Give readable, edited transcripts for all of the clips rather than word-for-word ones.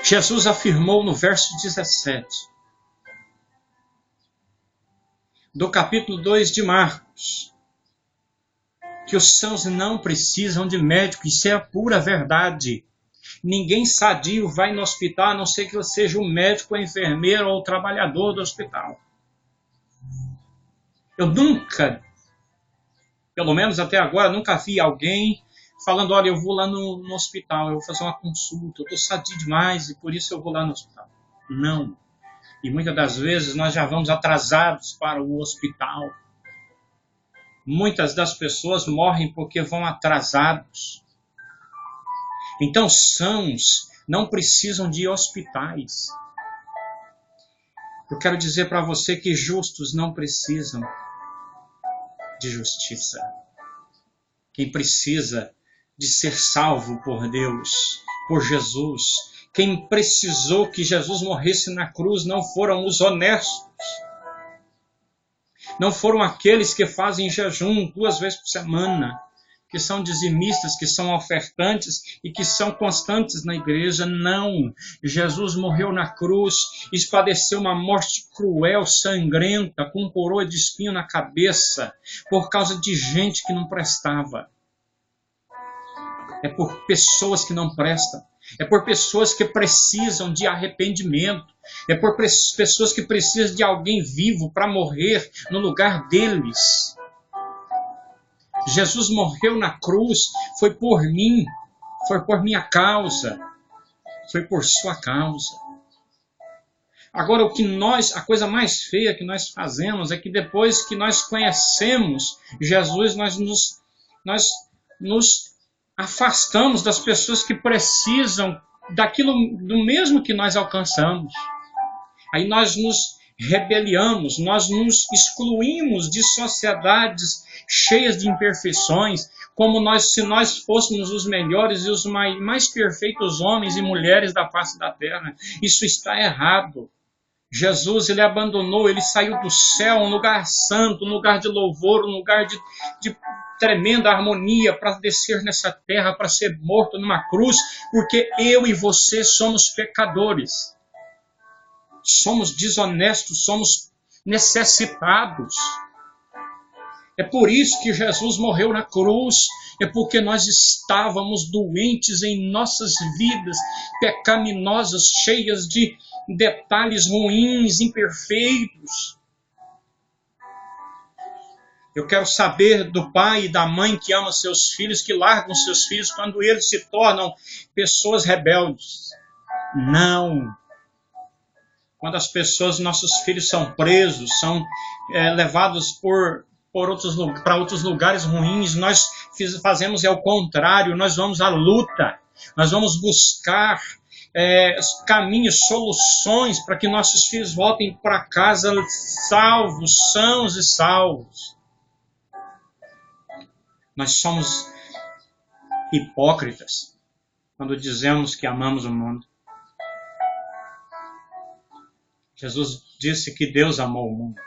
Jesus afirmou no verso 17 do capítulo 2 de Marcos, que os sãos não precisam de médico. Isso é a pura verdade. Ninguém sadio vai no hospital, a não ser que você seja um médico, a enfermeiro ou o trabalhador do hospital. Eu nunca, pelo menos até agora, nunca vi alguém falando, olha, eu vou lá no hospital, eu vou fazer uma consulta, eu estou sadio demais e por isso eu vou lá no hospital. Não. E muitas das vezes nós já vamos atrasados para o hospital. Muitas das pessoas morrem porque vão atrasados. Então, sãos não precisam de hospitais. Eu quero dizer para você que justos não precisam de justiça. Quem precisa de ser salvo por Deus, por Jesus, quem precisou que Jesus morresse na cruz não foram os honestos. Não foram aqueles que fazem jejum 2 vezes por semana, que são dizimistas, que são ofertantes e que são constantes na igreja. Não. Jesus morreu na cruz e padeceu uma morte cruel, sangrenta, com coroa de espinho na cabeça, por causa de gente que não prestava. É por pessoas que não prestam. É por pessoas que precisam de arrependimento. É por pessoas que precisam de alguém vivo para morrer no lugar deles. Jesus morreu na cruz, foi por mim, foi por minha causa, foi por sua causa. Agora, a coisa mais feia que nós fazemos é que depois que nós conhecemos Jesus, nós nos afastamos das pessoas que precisam daquilo do mesmo que nós alcançamos. Aí nós nos rebeliamos, nós nos excluímos de sociedades cheias de imperfeições, como se nós fôssemos os melhores e os mais perfeitos homens e mulheres da face da terra. Isso está errado. Jesus, ele abandonou, ele saiu do céu, um lugar santo, um lugar de louvor, um lugar de tremenda harmonia para descer nessa terra, para ser morto numa cruz, porque eu e você somos pecadores. Somos desonestos, somos necessitados. É por isso que Jesus morreu na cruz, é porque nós estávamos doentes em nossas vidas, pecaminosas, cheias de detalhes ruins, imperfeitos. Eu quero saber do pai e da mãe que amam seus filhos, que largam seus filhos quando eles se tornam pessoas rebeldes. Não. Quando as pessoas, nossos filhos são presos, são levados para outros lugares ruins, nós fazemos o contrário, nós vamos à luta, nós vamos buscar caminhos, soluções para que nossos filhos voltem para casa salvos, sãos e salvos. Nós somos hipócritas quando dizemos que amamos o mundo. Jesus disse que Deus amou o mundo.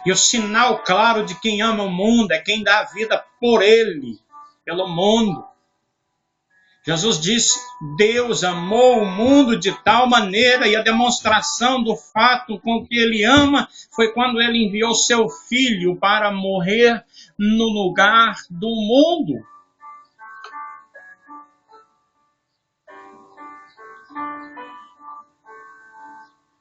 E o sinal claro de quem ama o mundo é quem dá a vida por ele, pelo mundo. Jesus disse, Deus amou o mundo de tal maneira, e a demonstração do fato com que ele ama foi quando ele enviou seu filho para morrer no lugar do mundo.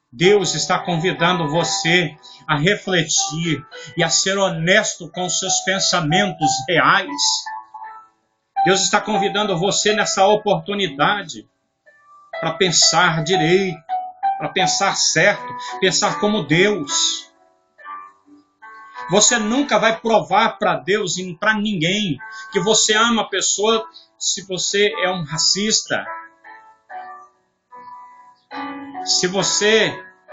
Deus está convidando você a refletir e a ser honesto com os seus pensamentos reais. Deus está convidando você nessa oportunidade para pensar direito, para pensar certo, pensar como Deus. Você nunca vai provar para Deus e para ninguém que você ama a pessoa se você é um racista. Se você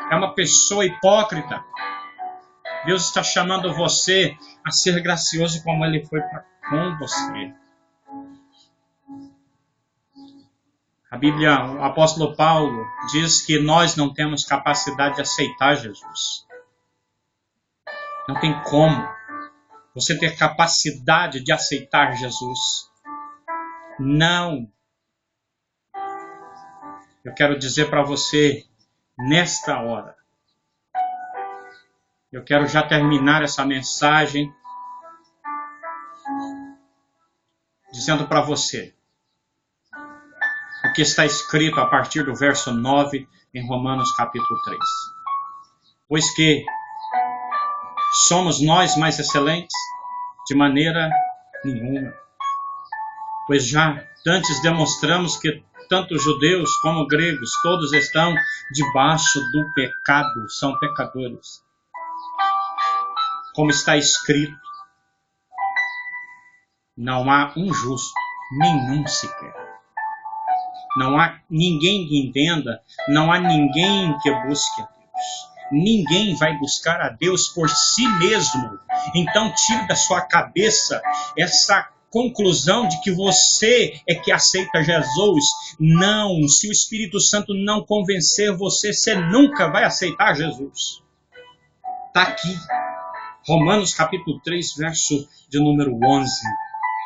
é uma pessoa hipócrita, Deus está chamando você a ser gracioso como Ele foi com você. A Bíblia, o apóstolo Paulo, diz que nós não temos capacidade de aceitar Jesus. Não tem como você ter capacidade de aceitar Jesus. Não. Eu quero dizer para você, nesta hora, eu quero já terminar essa mensagem dizendo para você o que está escrito a partir do verso 9 em Romanos capítulo 3. Pois que somos nós mais excelentes? De maneira nenhuma. Pois já antes demonstramos que tanto judeus como gregos, todos estão debaixo do pecado, são pecadores. Como está escrito, não há um justo, nenhum sequer. Não há ninguém que entenda, não há ninguém que busque a Deus. Ninguém vai buscar a Deus por si mesmo. Então tire da sua cabeça essa conclusão de que você é que aceita Jesus. Não, se o Espírito Santo não convencer você, você nunca vai aceitar Jesus. Está aqui, Romanos capítulo 3, verso de número 11.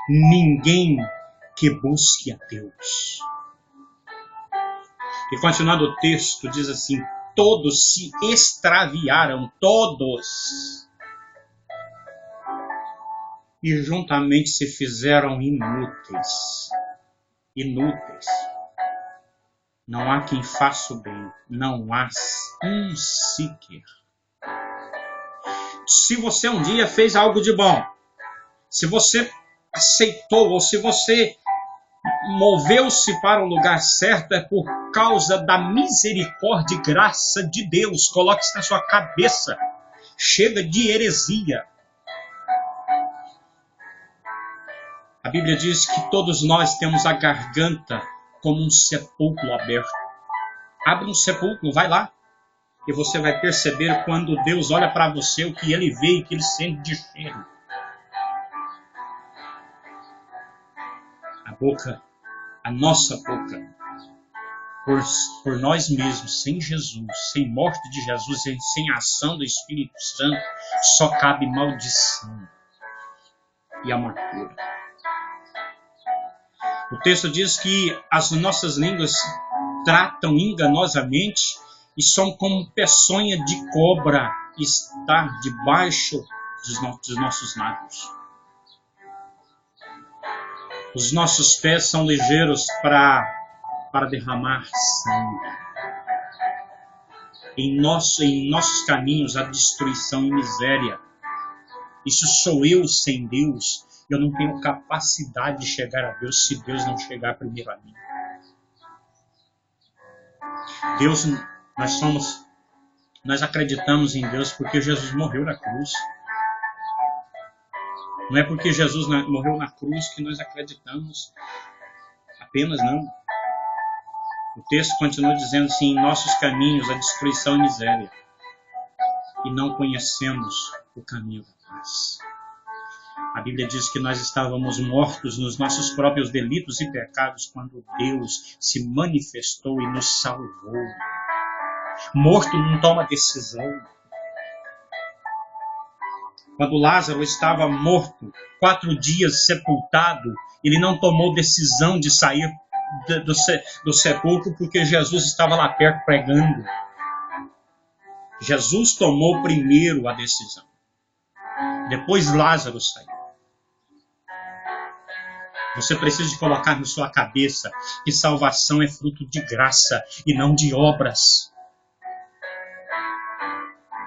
Ninguém que busque a Deus. E continuando o texto, diz assim: todos se extraviaram, todos. E juntamente se fizeram inúteis. Inúteis. Não há quem faça o bem, não há um sequer. Se você um dia fez algo de bom, se você aceitou, ou se você moveu-se para o lugar certo, é por causa da misericórdia e graça de Deus. Coloque isso na sua cabeça. Chega de heresia. A Bíblia diz que todos nós temos a garganta como um sepulcro aberto. Abre um sepulcro, vai lá. E você vai perceber quando Deus olha para você o que Ele vê e que Ele sente de cheiro. A boca, a nossa boca, por nós mesmos, sem Jesus, sem morte de Jesus, sem ação do Espírito Santo, só cabe maldição e amargura. O texto diz que as nossas línguas tratam enganosamente e são como peçonha de cobra que está debaixo dos nossos lábios. Os nossos pés são ligeiros para derramar sangue. Em nossos caminhos há destruição e miséria. Isso sou eu sem Deus. Eu não tenho capacidade de chegar a Deus se Deus não chegar primeiro a mim. Deus, nós acreditamos em Deus porque Jesus morreu na cruz. Não é porque Jesus morreu na cruz que nós acreditamos apenas, não. O texto continua dizendo assim: em nossos caminhos a destruição e miséria, e não conhecemos o caminho da paz. A Bíblia diz que nós estávamos mortos nos nossos próprios delitos e pecados quando Deus se manifestou e nos salvou. Morto não toma decisão. Quando Lázaro estava morto, 4 dias sepultado, ele não tomou decisão de sair do sepulcro porque Jesus estava lá perto pregando. Jesus tomou primeiro a decisão. Depois Lázaro saiu. Você precisa colocar na sua cabeça que salvação é fruto de graça e não de obras.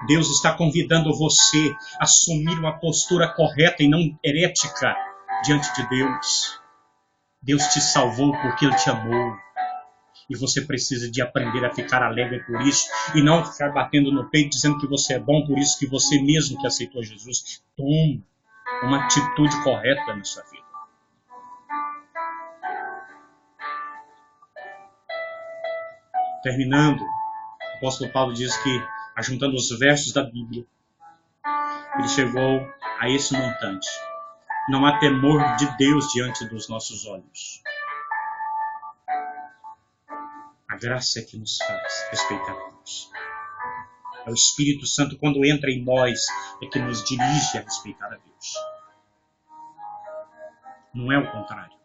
Deus está convidando você a assumir uma postura correta e não herética diante de Deus. Deus te salvou porque Ele te amou. E você precisa de aprender a ficar alegre por isso e não ficar batendo no peito dizendo que você é bom por isso que você mesmo que aceitou Jesus. Toma uma atitude correta na sua vida. Terminando, o apóstolo Paulo diz que, ajuntando os versos da Bíblia, ele chegou a esse montante. Não há temor de Deus diante dos nossos olhos. A graça é que nos faz respeitar Deus. É o Espírito Santo, quando entra em nós, é que nos dirige a respeitar a Deus. Não é o contrário.